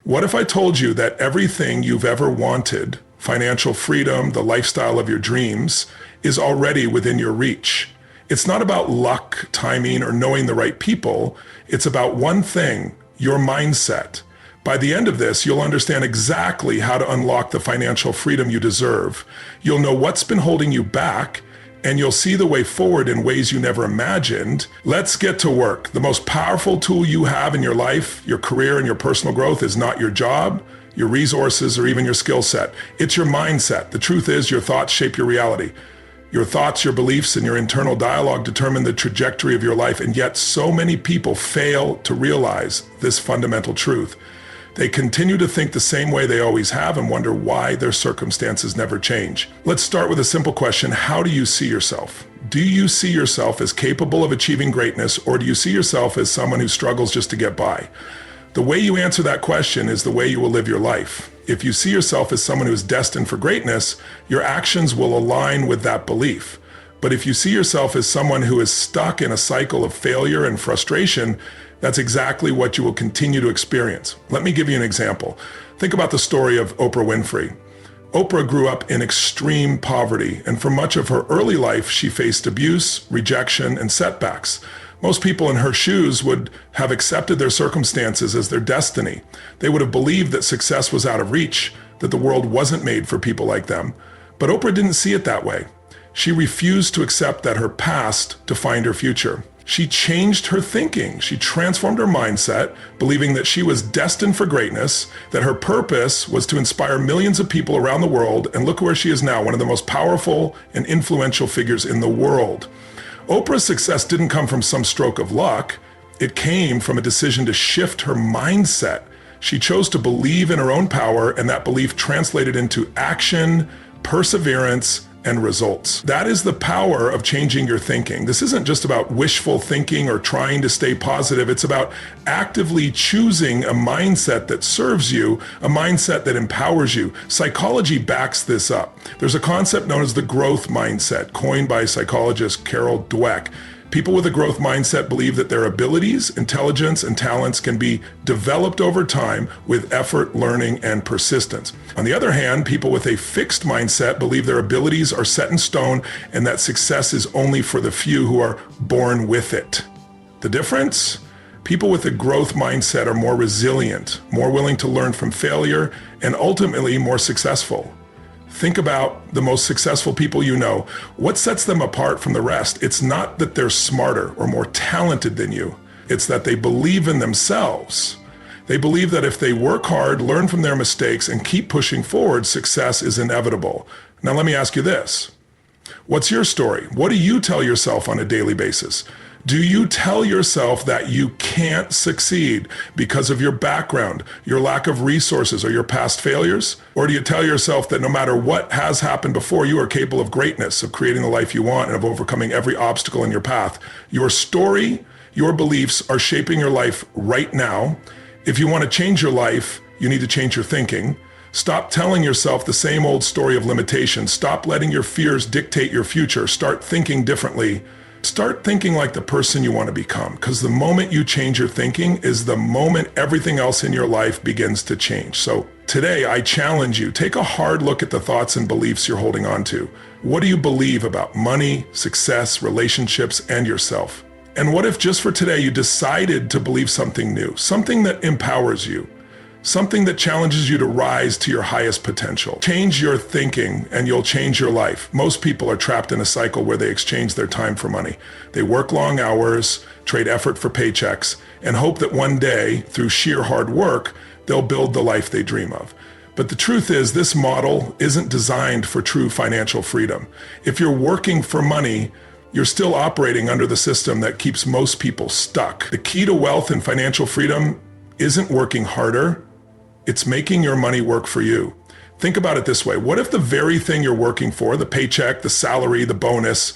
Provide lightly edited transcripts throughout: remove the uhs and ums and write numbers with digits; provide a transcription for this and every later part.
What if I told you that everything you've ever wanted, financial freedom, the lifestyle of your dreams, is already within your reach? It's not about luck, timing, or knowing the right people. It's about one thing, your mindset. By the end of this, you'll understand exactly how to unlock the financial freedom you deserve. You'll know what's been holding you back, and you'll see the way forward in ways you never imagined. Let's get to work. The most powerful tool you have in your life, your career, and your personal growth is not your job, your resources, or even your skill set. It's your mindset. The truth is, your thoughts shape your reality. Your thoughts, your beliefs, and your internal dialogue determine the trajectory of your life, and yet so many people fail to realize this fundamental truth. They continue to think the same way they always have and wonder why their circumstances never change. Let's start with a simple question. How do you see yourself? Do you see yourself as capable of achieving greatness, or do you see yourself as someone who struggles just to get by? The way you answer that question is the way you will live your life. If you see yourself as someone who is destined for greatness, your actions will align with that belief. But if you see yourself as someone who is stuck in a cycle of failure and frustration, that's exactly what you will continue to experience. Let me give you an example. Think about the story of Oprah Winfrey. Oprah grew up in extreme poverty, and for much of her early life, she faced abuse, rejection, and setbacks. Most people in her shoes would have accepted their circumstances as their destiny. They would have believed that success was out of reach, that the world wasn't made for people like them. But Oprah didn't see it that way. She refused to accept that her past defined her future. She changed her thinking. She transformed her mindset, believing that she was destined for greatness, that her purpose was to inspire millions of people around the world, and look where she is now, one of the most powerful and influential figures in the world. Oprah's success didn't come from some stroke of luck. It came from a decision to shift her mindset. She chose to believe in her own power, and that belief translated into action, perseverance, and results. That is the power of changing your thinking. This isn't just about wishful thinking or trying to stay positive. It's about actively choosing a mindset that serves you, a mindset that empowers you. Psychology backs this up. There's a concept known as the growth mindset, coined by psychologist Carol Dweck. People with a growth mindset believe that their abilities, intelligence, and talents can be developed over time with effort, learning, and persistence. On the other hand, people with a fixed mindset believe their abilities are set in stone and that success is only for the few who are born with it. The difference? People with a growth mindset are more resilient, more willing to learn from failure, and ultimately more successful. Think about the most successful people you know. What sets them apart from the rest? It's not that they're smarter or more talented than you. It's that they believe in themselves. They believe that if they work hard, learn from their mistakes, and keep pushing forward, success is inevitable. Now let me ask you this. What's your story? What do you tell yourself on a daily basis? Do you tell yourself that you can't succeed because of your background, your lack of resources, or your past failures? Or do you tell yourself that no matter what has happened before, you are capable of greatness, of creating the life you want, and of overcoming every obstacle in your path? Your story, your beliefs are shaping your life right now. If you want to change your life, you need to change your thinking. Stop telling yourself the same old story of limitation. Stop letting your fears dictate your future. Start thinking differently. Start thinking like the person you want to become, because the moment you change your thinking is the moment everything else in your life begins to change. So today, I challenge you, take a hard look at the thoughts and beliefs you're holding on to. What do you believe about money, success, relationships, and yourself? And what if just for today you decided to believe something new, something that empowers you, something that challenges you to rise to your highest potential? Change your thinking and you'll change your life. Most people are trapped in a cycle where they exchange their time for money. They work long hours, trade effort for paychecks, and hope that one day, through sheer hard work, they'll build the life they dream of. But the truth is, this model isn't designed for true financial freedom. If you're working for money, you're still operating under the system that keeps most people stuck. The key to wealth and financial freedom isn't working harder. It's making your money work for you. Think about it this way. What if the very thing you're working for, the paycheck, the salary, the bonus,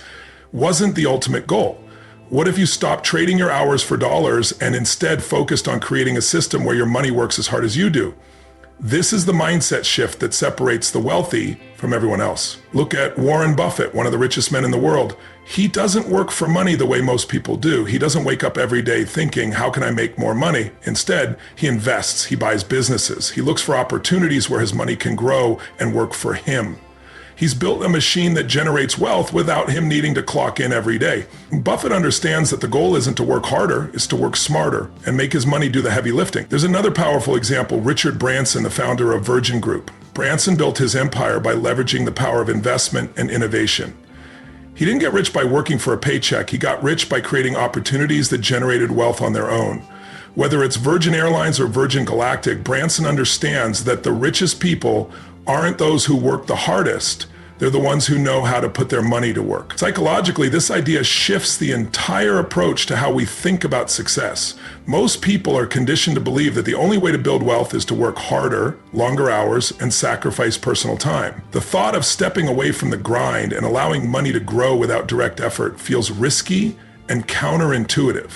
wasn't the ultimate goal? What if you stopped trading your hours for dollars and instead focused on creating a system where your money works as hard as you do? This is the mindset shift that separates the wealthy from everyone else. Look at Warren Buffett, one of the richest men in the world. He doesn't work for money the way most people do. He doesn't wake up every day thinking, how can I make more money? Instead, he invests, he buys businesses, he looks for opportunities where his money can grow and work for him. He's built a machine that generates wealth without him needing to clock in every day. Buffett understands that the goal isn't to work harder, it's to work smarter and make his money do the heavy lifting. There's another powerful example, Richard Branson, the founder of Virgin Group. Branson built his empire by leveraging the power of investment and innovation. He didn't get rich by working for a paycheck. He got rich by creating opportunities that generated wealth on their own. Whether it's Virgin Airlines or Virgin Galactic, Branson understands that the richest people aren't those who work the hardest. They're the ones who know how to put their money to work. Psychologically, this idea shifts the entire approach to how we think about success. Most people are conditioned to believe that the only way to build wealth is to work harder, longer hours, and sacrifice personal time. The thought of stepping away from the grind and allowing money to grow without direct effort feels risky and counterintuitive.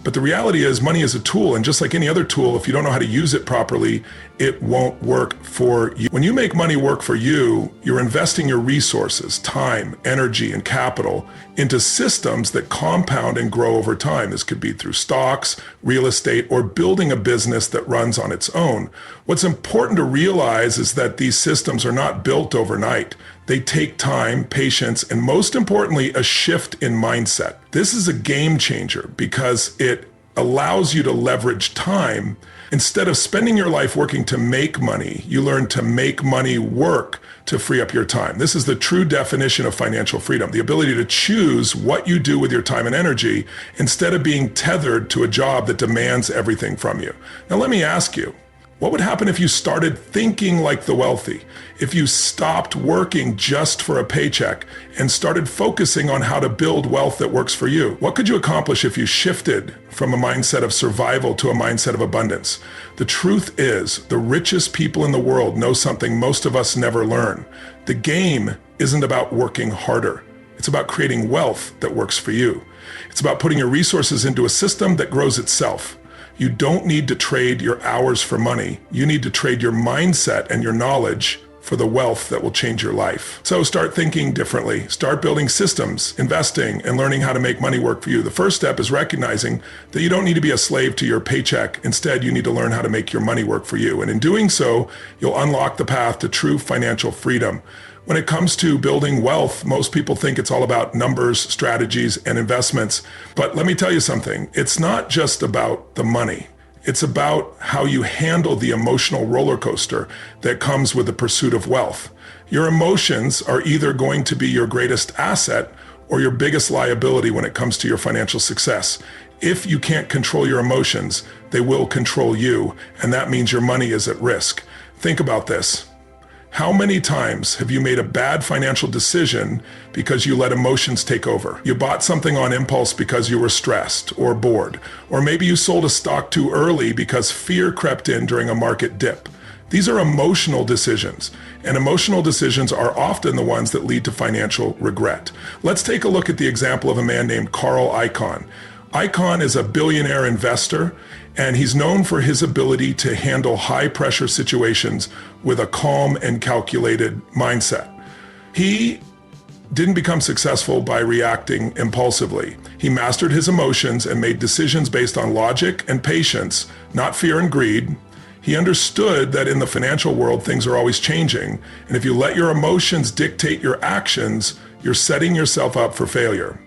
But the reality is money is a tool, and just like any other tool, if you don't know how to use it properly, it won't work for you. When you make money work for you, you're investing your resources, time, energy, and capital into systems that compound and grow over time. This could be through stocks, real estate, or building a business that runs on its own. What's important to realize is that these systems are not built overnight. They take time, patience, and most importantly, a shift in mindset. This is a game changer because it allows you to leverage time. Instead of spending your life working to make money, you learn to make money work to free up your time. This is the true definition of financial freedom, the ability to choose what you do with your time and energy instead of being tethered to a job that demands everything from you. Now, let me ask you, what would happen if you started thinking like the wealthy? If you stopped working just for a paycheck and started focusing on how to build wealth that works for you? What could you accomplish if you shifted from a mindset of survival to a mindset of abundance? The truth is, the richest people in the world know something most of us never learn. The game isn't about working harder. It's about creating wealth that works for you. It's about putting your resources into a system that grows itself. You don't need to trade your hours for money. You need to trade your mindset and your knowledge for the wealth that will change your life. So start thinking differently. Start building systems, investing, and learning how to make money work for you. The first step is recognizing that you don't need to be a slave to your paycheck. Instead, you need to learn how to make your money work for you. And in doing so, you'll unlock the path to true financial freedom. When it comes to building wealth, most people think it's all about numbers, strategies, and investments. But let me tell you something. It's not just about the money. It's about how you handle the emotional roller coaster that comes with the pursuit of wealth. Your emotions are either going to be your greatest asset or your biggest liability when it comes to your financial success. If you can't control your emotions, they will control you, and that means your money is at risk. Think about this. How many times have you made a bad financial decision because you let emotions take over? You bought something on impulse because you were stressed or bored, or maybe you sold a stock too early because fear crept in during a market dip. These are emotional decisions, and emotional decisions are often the ones that lead to financial regret. Let's take a look at the example of a man named Carl Icahn. Icahn is a billionaire investor, and he's known for his ability to handle high-pressure situations with a calm and calculated mindset. He didn't become successful by reacting impulsively. He mastered his emotions and made decisions based on logic and patience, not fear and greed. He understood that in the financial world, things are always changing, and if you let your emotions dictate your actions, you're setting yourself up for failure.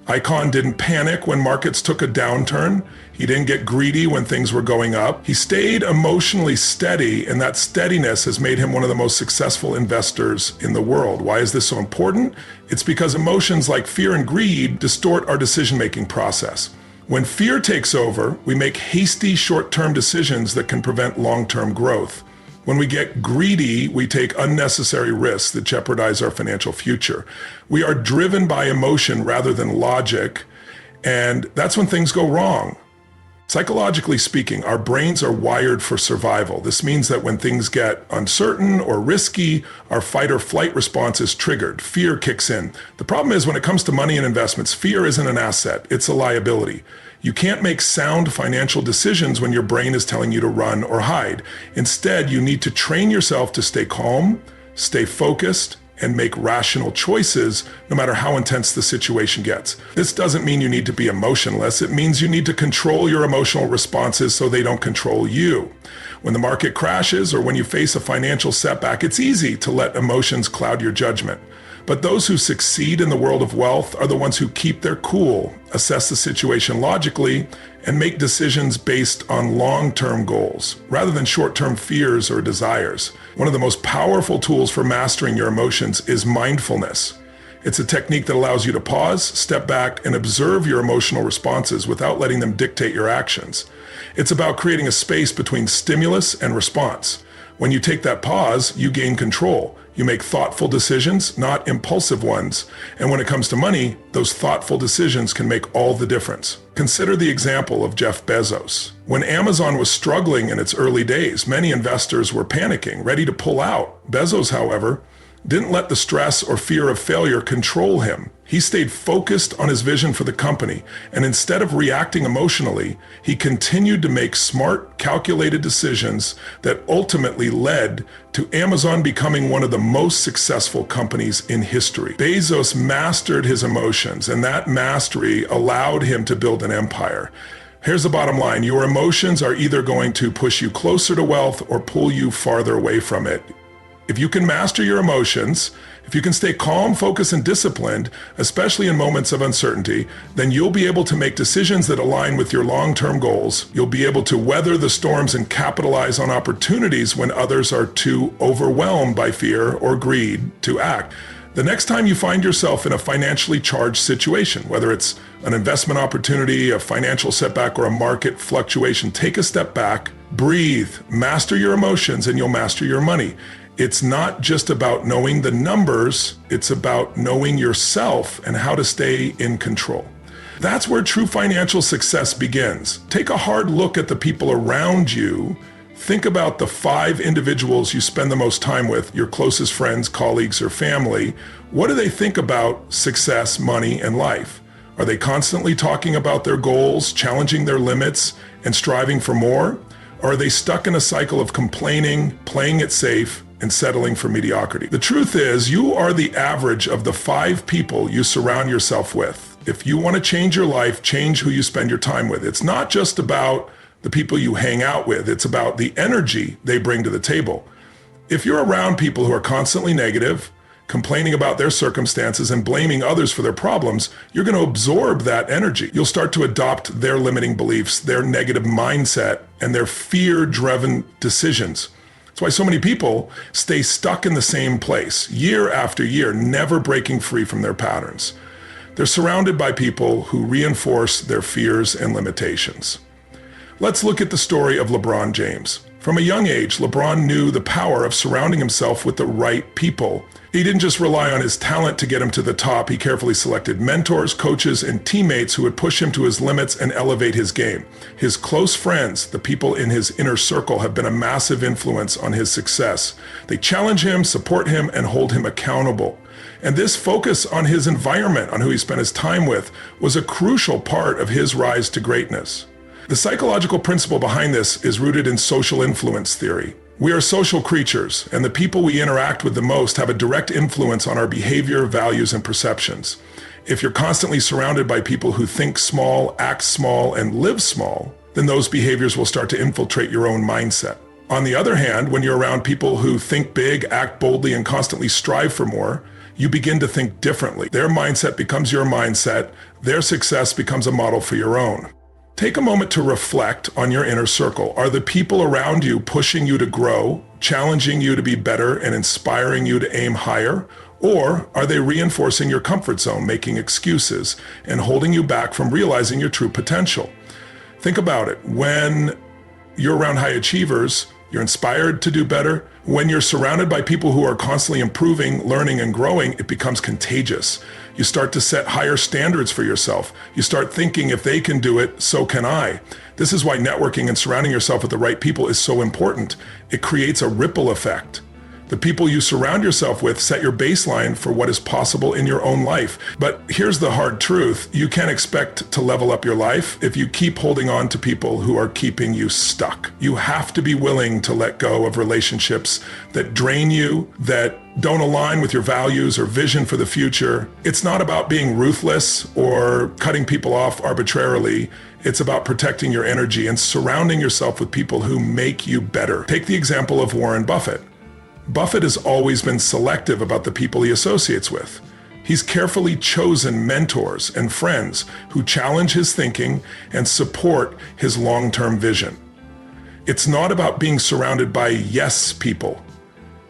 Icahn didn't panic when markets took a downturn. He didn't get greedy when things were going up. He stayed emotionally steady, and that steadiness has made him one of the most successful investors in the world. Why is this so important? It's because emotions like fear and greed distort our decision-making process. When fear takes over, we make hasty short-term decisions that can prevent long-term growth. When we get greedy, we take unnecessary risks that jeopardize our financial future. We are driven by emotion rather than logic, and that's when things go wrong. Psychologically speaking, our brains are wired for survival. This means that when things get uncertain or risky, our fight or flight response is triggered. Fear kicks in. The problem is when it comes to money and investments, fear isn't an asset, it's a liability. You can't make sound financial decisions when your brain is telling you to run or hide. Instead, you need to train yourself to stay calm, stay focused, and make rational choices no matter how intense the situation gets. This doesn't mean you need to be emotionless. It means you need to control your emotional responses so they don't control you. When the market crashes or when you face a financial setback, it's easy to let emotions cloud your judgment. But those who succeed in the world of wealth are the ones who keep their cool, assess the situation logically, and make decisions based on long-term goals, rather than short-term fears or desires. One of the most powerful tools for mastering your emotions is mindfulness. It's a technique that allows you to pause, step back, and observe your emotional responses without letting them dictate your actions. It's about creating a space between stimulus and response. When you take that pause, you gain control. You make thoughtful decisions, not impulsive ones. And when it comes to money, those thoughtful decisions can make all the difference. Consider the example of Jeff Bezos. When Amazon was struggling in its early days, many investors were panicking, ready to pull out. Bezos, however, didn't let the stress or fear of failure control him. He stayed focused on his vision for the company, and instead of reacting emotionally, he continued to make smart, calculated decisions that ultimately led to Amazon becoming one of the most successful companies in history. Bezos mastered his emotions, and that mastery allowed him to build an empire. Here's the bottom line. Your emotions are either going to push you closer to wealth or pull you farther away from it. If you can master your emotions, if you can stay calm, focused, and disciplined, especially in moments of uncertainty, then you'll be able to make decisions that align with your long-term goals. You'll be able to weather the storms and capitalize on opportunities when others are too overwhelmed by fear or greed to act. The next time you find yourself in a financially charged situation, whether it's an investment opportunity, a financial setback, or a market fluctuation, take a step back, breathe, master your emotions, and you'll master your money. It's not just about knowing the numbers, it's about knowing yourself and how to stay in control. That's where true financial success begins. Take a hard look at the people around you. Think about the 5 individuals you spend the most time with, your closest friends, colleagues, or family. What do they think about success, money, and life? Are they constantly talking about their goals, challenging their limits, and striving for more? Or are they stuck in a cycle of complaining, playing it safe, and settling for mediocrity? The truth is, you are the average of the 5 people you surround yourself with. If you want to change your life, change who you spend your time with. It's not just about the people you hang out with. It's about the energy they bring to the table. If you're around people who are constantly negative, complaining about their circumstances and blaming others for their problems, you're going to absorb that energy. You'll start to adopt their limiting beliefs, their negative mindset, and their fear-driven decisions. That's why so many people stay stuck in the same place year after year, never breaking free from their patterns. They're surrounded by people who reinforce their fears and limitations. Let's look at the story of LeBron James. From a young age, LeBron knew the power of surrounding himself with the right people. He didn't just rely on his talent to get him to the top. He carefully selected mentors, coaches, and teammates who would push him to his limits and elevate his game. His close friends, the people in his inner circle, have been a massive influence on his success. They challenge him, support him, and hold him accountable. And this focus on his environment, on who he spent his time with, was a crucial part of his rise to greatness. The psychological principle behind this is rooted in social influence theory. We are social creatures, and the people we interact with the most have a direct influence on our behavior, values, and perceptions. If you're constantly surrounded by people who think small, act small, and live small, then those behaviors will start to infiltrate your own mindset. On the other hand, when you're around people who think big, act boldly, and constantly strive for more, you begin to think differently. Their mindset becomes your mindset. Their success becomes a model for your own. Take a moment to reflect on your inner circle. Are the people around you pushing you to grow, challenging you to be better, and inspiring you to aim higher? Or are they reinforcing your comfort zone, making excuses, and holding you back from realizing your true potential? Think about it. When you're around high achievers, you're inspired to do better. When you're surrounded by people who are constantly improving, learning, and growing, it becomes contagious. You start to set higher standards for yourself. You start thinking, if they can do it, so can I. This is why networking and surrounding yourself with the right people is so important. It creates a ripple effect. The people you surround yourself with set your baseline for what is possible in your own life. But here's the hard truth. You can't expect to level up your life if you keep holding on to people who are keeping you stuck. You have to be willing to let go of relationships that drain you, that don't align with your values or vision for the future. It's not about being ruthless or cutting people off arbitrarily. It's about protecting your energy and surrounding yourself with people who make you better. Take the example of Warren Buffett. Buffett has always been selective about the people he associates with. He's carefully chosen mentors and friends who challenge his thinking and support his long-term vision. It's not about being surrounded by yes people.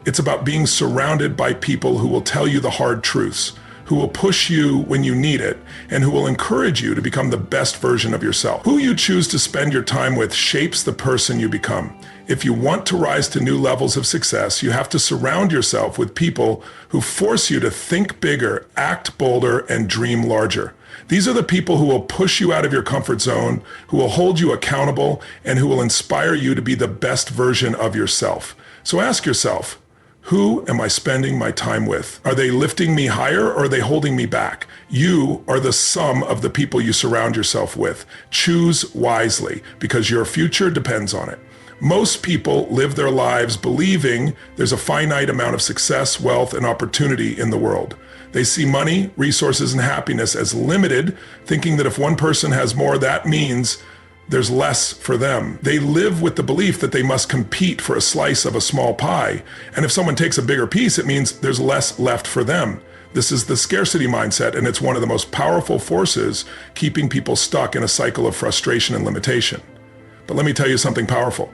It's about being surrounded by people who will tell you the hard truths, who will push you when you need it, and who will encourage you to become the best version of yourself. Who you choose to spend your time with shapes the person you become. If you want to rise to new levels of success, you have to surround yourself with people who force you to think bigger, act bolder, and dream larger. These are the people who will push you out of your comfort zone, who will hold you accountable, and who will inspire you to be the best version of yourself. So ask yourself, who am I spending my time with? Are they lifting me higher or are they holding me back? You are the sum of the people you surround yourself with. Choose wisely because your future depends on it. Most people live their lives believing there's a finite amount of success, wealth, and opportunity in the world. They see money, resources, and happiness as limited, thinking that if one person has more, that means there's less for them. They live with the belief that they must compete for a slice of a small pie. And if someone takes a bigger piece, it means there's less left for them. This is the scarcity mindset, and it's one of the most powerful forces keeping people stuck in a cycle of frustration and limitation. But let me tell you something powerful.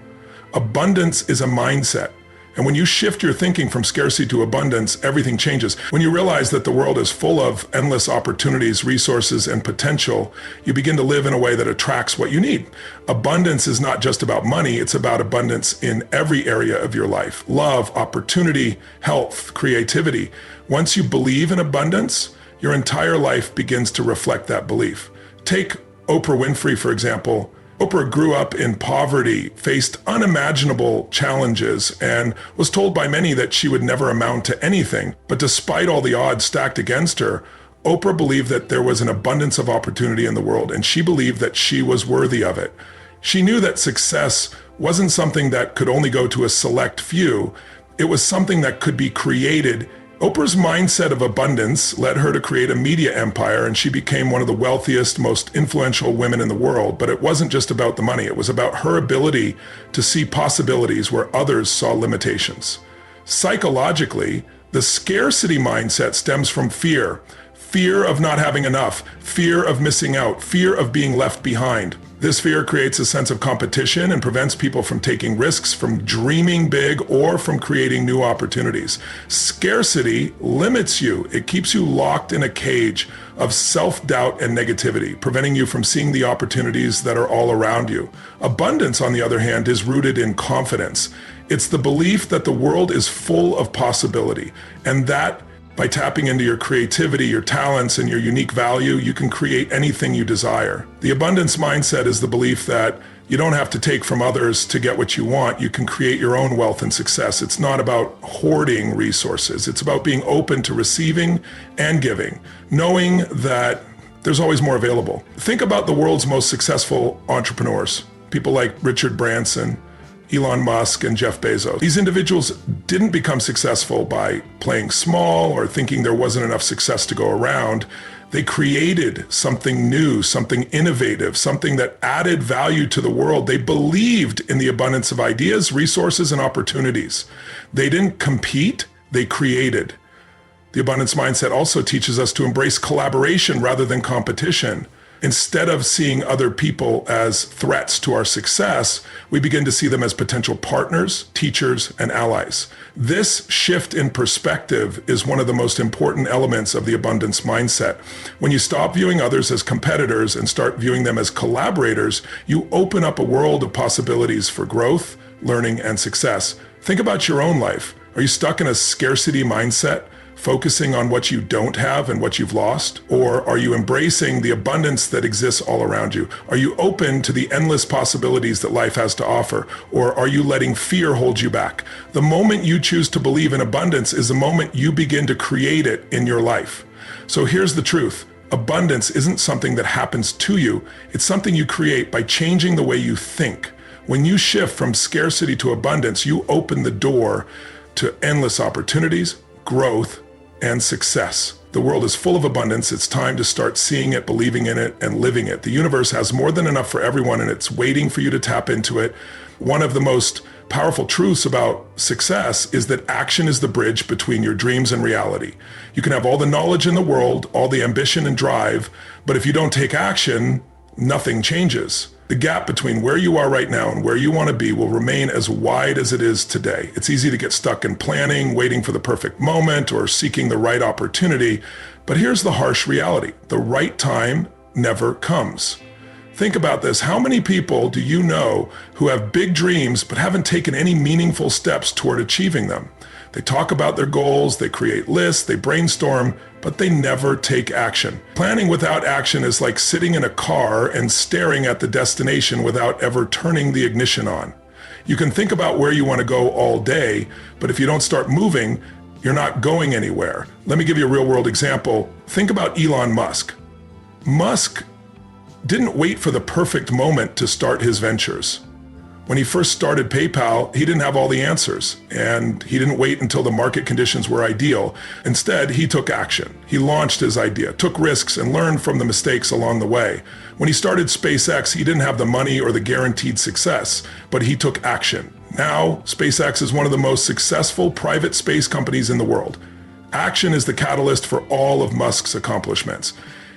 Abundance is a mindset. And when you shift your thinking from scarcity to abundance, everything changes. When you realize that the world is full of endless opportunities, resources, and potential, you begin to live in a way that attracts what you need. Abundance is not just about money, it's about abundance in every area of your life. Love, opportunity, health, creativity. Once you believe in abundance, your entire life begins to reflect that belief. Take Oprah Winfrey, for example. Oprah grew up in poverty, faced unimaginable challenges, and was told by many that she would never amount to anything. But despite all the odds stacked against her, Oprah believed that there was an abundance of opportunity in the world, and she believed that she was worthy of it. She knew that success wasn't something that could only go to a select few. It was something that could be created. Oprah's mindset of abundance led her to create a media empire, and she became one of the wealthiest, most influential women in the world. But it wasn't just about the money. It was about her ability to see possibilities where others saw limitations. Psychologically, the scarcity mindset stems from fear. Fear of not having enough, fear of missing out, fear of being left behind. This fear creates a sense of competition and prevents people from taking risks, from dreaming big, or from creating new opportunities. Scarcity limits you. It keeps you locked in a cage of self-doubt and negativity, preventing you from seeing the opportunities that are all around you. Abundance, on the other hand, is rooted in confidence. It's the belief that the world is full of possibility, and that by tapping into your creativity, your talents, and your unique value, you can create anything you desire. The abundance mindset is the belief that you don't have to take from others to get what you want. You can create your own wealth and success. It's not about hoarding resources. It's about being open to receiving and giving, knowing that there's always more available. Think about the world's most successful entrepreneurs, people like Richard Branson, Elon Musk, and Jeff Bezos. These individuals didn't become successful by playing small or thinking there wasn't enough success to go around. They created something new, something innovative, something that added value to the world. They believed in the abundance of ideas, resources, and opportunities. They didn't compete, they created. The abundance mindset also teaches us to embrace collaboration rather than competition. Instead of seeing other people as threats to our success, we begin to see them as potential partners, teachers, and allies. This shift in perspective is one of the most important elements of the abundance mindset. When you stop viewing others as competitors and start viewing them as collaborators, you open up a world of possibilities for growth, learning, and success. Think about your own life. Are you stuck in a scarcity mindset, focusing on what you don't have and what you've lost? Or are you embracing the abundance that exists all around you? Are you open to the endless possibilities that life has to offer? Or are you letting fear hold you back? The moment you choose to believe in abundance is the moment you begin to create it in your life. So here's the truth. Abundance isn't something that happens to you. It's something you create by changing the way you think. When you shift from scarcity to abundance, you open the door to endless opportunities, growth, and success. The world is full of abundance. It's time to start seeing it, believing in it, and living it. The universe has more than enough for everyone, and it's waiting for you to tap into it. One of the most powerful truths about success is that action is the bridge between your dreams and reality. You can have all the knowledge in the world, all the ambition and drive, but if you don't take action, nothing changes. The gap between where you are right now and where you want to be will remain as wide as it is today. It's easy to get stuck in planning, waiting for the perfect moment, or seeking the right opportunity. But here's the harsh reality. The right time never comes. Think about this. How many people do you know who have big dreams but haven't taken any meaningful steps toward achieving them? They talk about their goals, they create lists, they brainstorm, but they never take action. Planning without action is like sitting in a car and staring at the destination without ever turning the ignition on. You can think about where you want to go all day, but if you don't start moving, you're not going anywhere. Let me give you a real-world example. Think about Elon Musk. Musk didn't wait for the perfect moment to start his ventures. When he first started PayPal, he didn't have all the answers, and he didn't wait until the market conditions were ideal. Instead, he took action. He launched his idea, took risks, and learned from the mistakes along the way. When he started SpaceX, he didn't have the money or the guaranteed success, but he took action. Now, SpaceX is one of the most successful private space companies in the world. Action is the catalyst for all of Musk's accomplishments.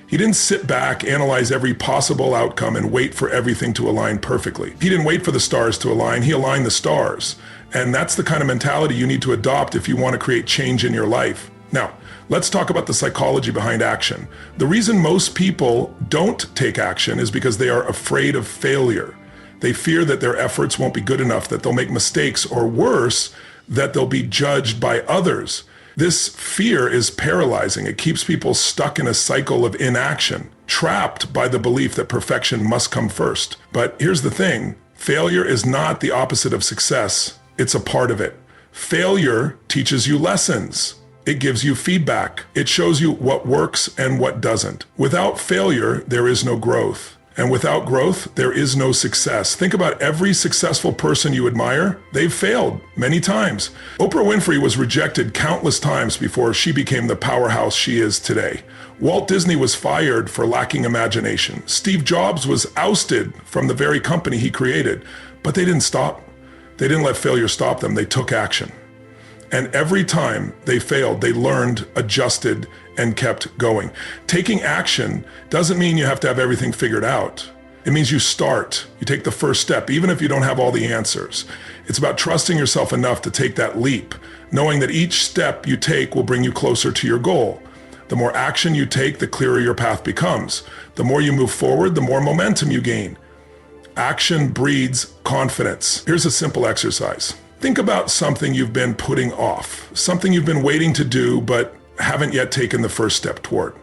He didn't sit back, analyze every possible outcome, and wait for everything to align perfectly. He didn't wait for the stars to align, he aligned the stars. And that's the kind of mentality you need to adopt if you want to create change in your life. Now, let's talk about the psychology behind action. The reason most people don't take action is because they are afraid of failure. They fear that their efforts won't be good enough, that they'll make mistakes, or worse, that they'll be judged by others. This fear is paralyzing. It keeps people stuck in a cycle of inaction, trapped by the belief that perfection must come first. But here's the thing, failure is not the opposite of success. It's a part of it. Failure teaches you lessons. It gives you feedback. It shows you what works and what doesn't. Without failure, there is no growth. And without growth, there is no success. Think about every successful person you admire. They've failed many times. Oprah Winfrey was rejected countless times before she became the powerhouse she is today. Walt Disney was fired for lacking imagination. Steve Jobs was ousted from the very company he created. But they didn't stop. They didn't let failure stop them. They took action. And every time they failed, they learned, adjusted, and kept going. Taking action doesn't mean you have to have everything figured out. It means you start, you take the first step, even if you don't have all the answers. It's about trusting yourself enough to take that leap, knowing that each step you take will bring you closer to your goal. The more action you take, the clearer your path becomes. The more you move forward, the more momentum you gain. Action breeds confidence. Here's a simple exercise. Think about something you've been putting off, something you've been waiting to do but haven't yet taken the first step toward.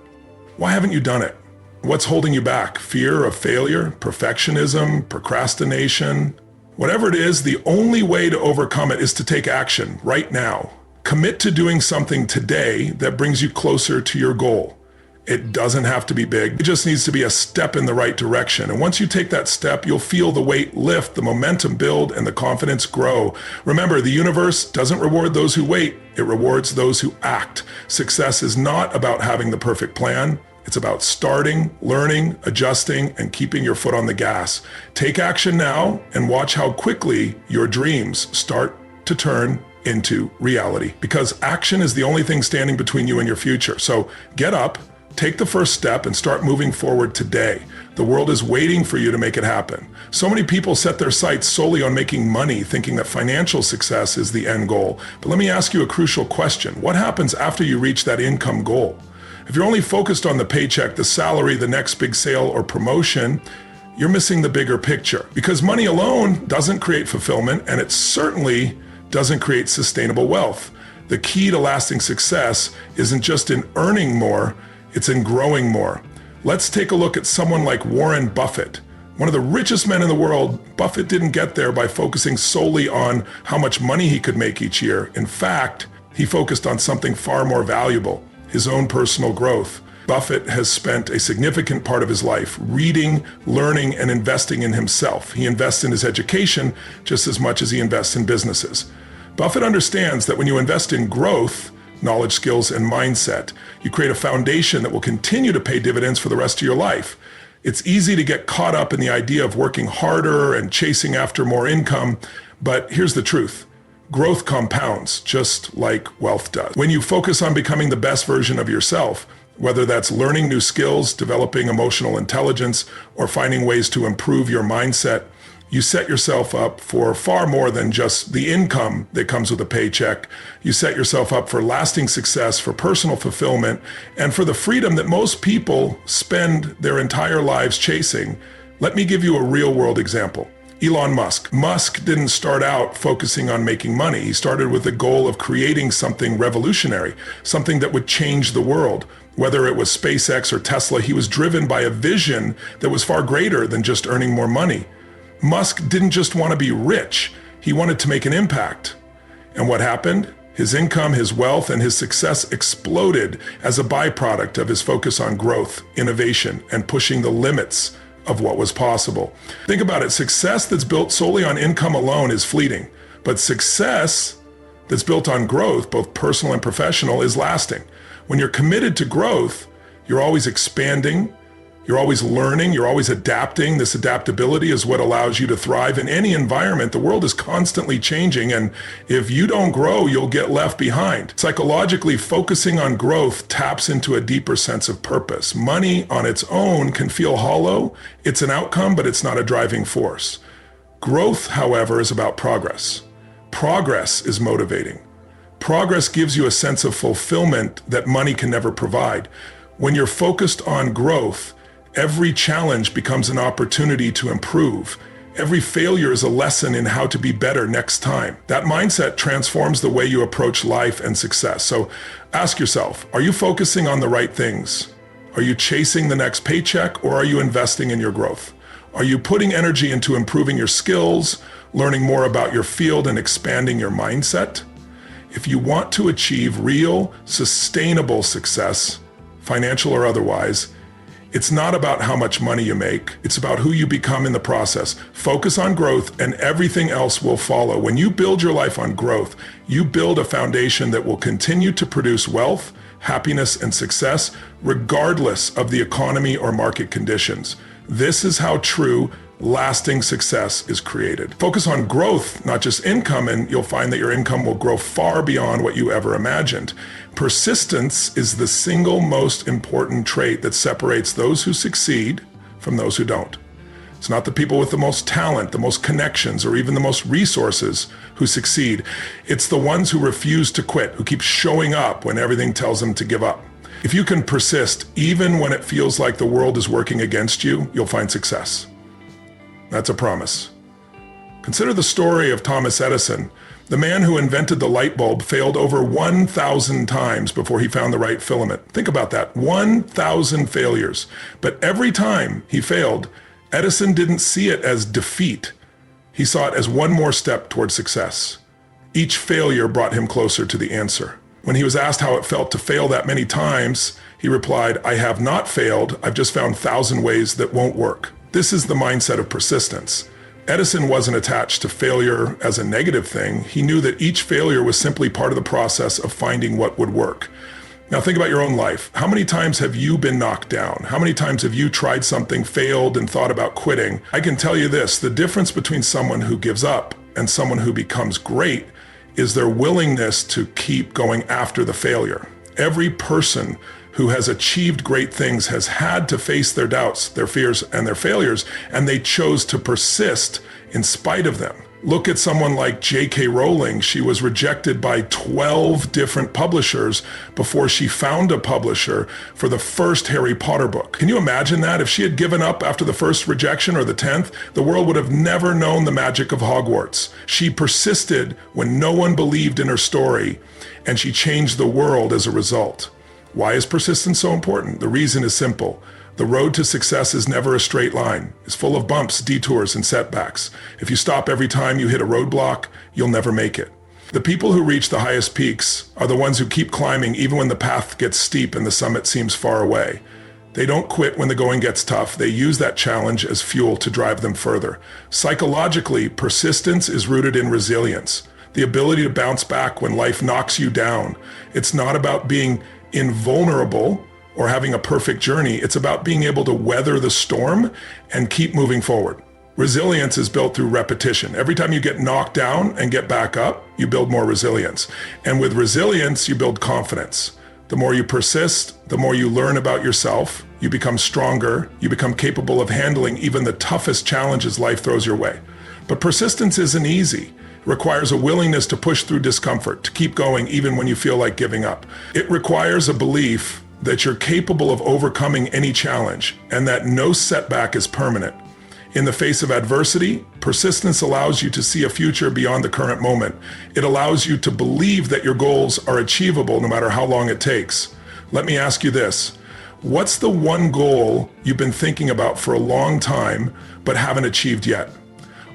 Why haven't you done it? What's holding you back? Fear of failure, perfectionism, procrastination? Whatever it is, the only way to overcome it is to take action right now. Commit to doing something today that brings you closer to your goal. It doesn't have to be big. It just needs to be a step in the right direction. And once you take that step, you'll feel the weight lift, the momentum build, and the confidence grow. Remember, the universe doesn't reward those who wait. It rewards those who act. Success is not about having the perfect plan. It's about starting, learning, adjusting, and keeping your foot on the gas. Take action now and watch how quickly your dreams start to turn into reality. Because action is the only thing standing between you and your future. So get up. Take the first step and start moving forward today. The world is waiting for you to make it happen. So many people set their sights solely on making money, thinking that financial success is the end goal. But let me ask you a crucial question. What happens after you reach that income goal? If you're only focused on the paycheck, the salary, the next big sale or promotion, you're missing the bigger picture. Because money alone doesn't create fulfillment, and it certainly doesn't create sustainable wealth. The key to lasting success isn't just in earning more, it's in growing more. Let's take a look at someone like Warren Buffett. One of the richest men in the world. Buffett didn't get there by focusing solely on how much money he could make each year. In fact, he focused on something far more valuable, his own personal growth. Buffett has spent a significant part of his life reading, learning, and investing in himself. He invests in his education just as much as he invests in businesses. Buffett understands that when you invest in growth, knowledge, skills, and mindset, you create a foundation that will continue to pay dividends for the rest of your life. It's easy to get caught up in the idea of working harder and chasing after more income, but here's the truth. Growth compounds just like wealth does. When you focus on becoming the best version of yourself, whether that's learning new skills, developing emotional intelligence, or finding ways to improve your mindset, you set yourself up for far more than just the income that comes with a paycheck. You set yourself up for lasting success, for personal fulfillment, and for the freedom that most people spend their entire lives chasing. Let me give you a real-world example. Elon Musk. Musk didn't start out focusing on making money. He started with the goal of creating something revolutionary, something that would change the world. Whether it was SpaceX or Tesla, he was driven by a vision that was far greater than just earning more money. Musk didn't just want to be rich, he wanted to make an impact. And what happened? His income, his wealth, and his success exploded as a byproduct of his focus on growth, innovation, and pushing the limits of what was possible. Think about it, success that's built solely on income alone is fleeting, but success that's built on growth, both personal and professional, is lasting. When you're committed to growth, you're always expanding, you're always learning, you're always adapting. This adaptability is what allows you to thrive in any environment. The world is constantly changing, and if you don't grow, you'll get left behind. Psychologically, focusing on growth taps into a deeper sense of purpose. Money on its own can feel hollow. It's an outcome, but it's not a driving force. Growth, however, is about progress. Progress is motivating. Progress gives you a sense of fulfillment that money can never provide. When you're focused on growth, every challenge becomes an opportunity to improve. Every failure is a lesson in how to be better next time. That mindset transforms the way you approach life and success. So ask yourself, are you focusing on the right things? Are you chasing the next paycheck, or are you investing in your growth? Are you putting energy into improving your skills, learning more about your field, and expanding your mindset? If you want to achieve real, sustainable success, financial or otherwise, it's not about how much money you make. It's about who you become in the process. Focus on growth and everything else will follow. When you build your life on growth, you build a foundation that will continue to produce wealth, happiness, and success, regardless of the economy or market conditions. This is how true, lasting success is created. Focus on growth, not just income, and you'll find that your income will grow far beyond what you ever imagined. Persistence is the single most important trait that separates those who succeed from those who don't. It's not the people with the most talent, the most connections, or even the most resources who succeed. It's the ones who refuse to quit, who keep showing up when everything tells them to give up. If you can persist, even when it feels like the world is working against you, you'll find success. That's a promise. Consider the story of Thomas Edison. The man who invented the light bulb failed over 1,000 times before he found the right filament. Think about that, 1,000 failures. But every time he failed, Edison didn't see it as defeat. He saw it as one more step towards success. Each failure brought him closer to the answer. When he was asked how it felt to fail that many times, he replied, "I have not failed, I've just found 1,000 ways that won't work." This is the mindset of persistence. Edison wasn't attached to failure as a negative thing. He knew that each failure was simply part of the process of finding what would work. Now think about your own life. How many times have you been knocked down? How many times have you tried something, failed, and thought about quitting? I can tell you this, the difference between someone who gives up and someone who becomes great is their willingness to keep going after the failure. Every person who has achieved great things has had to face their doubts, their fears, and their failures, and they chose to persist in spite of them. Look at someone like J.K. Rowling. She was rejected by 12 different publishers before she found a publisher for the first Harry Potter book. Can you imagine that? If she had given up after the first rejection or the 10th, the world would have never known the magic of Hogwarts. She persisted when no one believed in her story, and she changed the world as a result. Why is persistence so important? The reason is simple. The road to success is never a straight line. It's full of bumps, detours, and setbacks. If you stop every time you hit a roadblock, you'll never make it. The people who reach the highest peaks are the ones who keep climbing even when the path gets steep and the summit seems far away. They don't quit when the going gets tough. They use that challenge as fuel to drive them further. Psychologically, persistence is rooted in resilience, the ability to bounce back when life knocks you down. It's not about being invulnerable or having a perfect journey. It's about being able to weather the storm and keep moving forward. Resilience is built through repetition. Every time you get knocked down and get back up, you build more resilience. And with resilience, you build confidence. The more you persist, the more you learn about yourself, you become stronger, you become capable of handling even the toughest challenges life throws your way. But persistence isn't easy. It requires a willingness to push through discomfort, to keep going even when you feel like giving up. It requires a belief that you're capable of overcoming any challenge and that no setback is permanent. In the face of adversity, persistence allows you to see a future beyond the current moment. It allows you to believe that your goals are achievable no matter how long it takes. Let me ask you this. What's the one goal you've been thinking about for a long time but haven't achieved yet?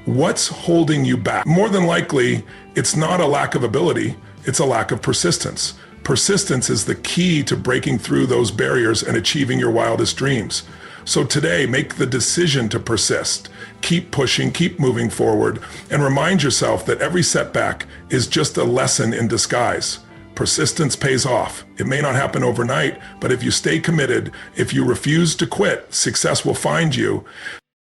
What's holding you back? More than likely, it's not a lack of ability, it's a lack of persistence. Persistence is the key to breaking through those barriers and achieving your wildest dreams. So today, make the decision to persist. Keep pushing, keep moving forward, and remind yourself that every setback is just a lesson in disguise. Persistence pays off. It may not happen overnight, but if you stay committed, if you refuse to quit, success will find you.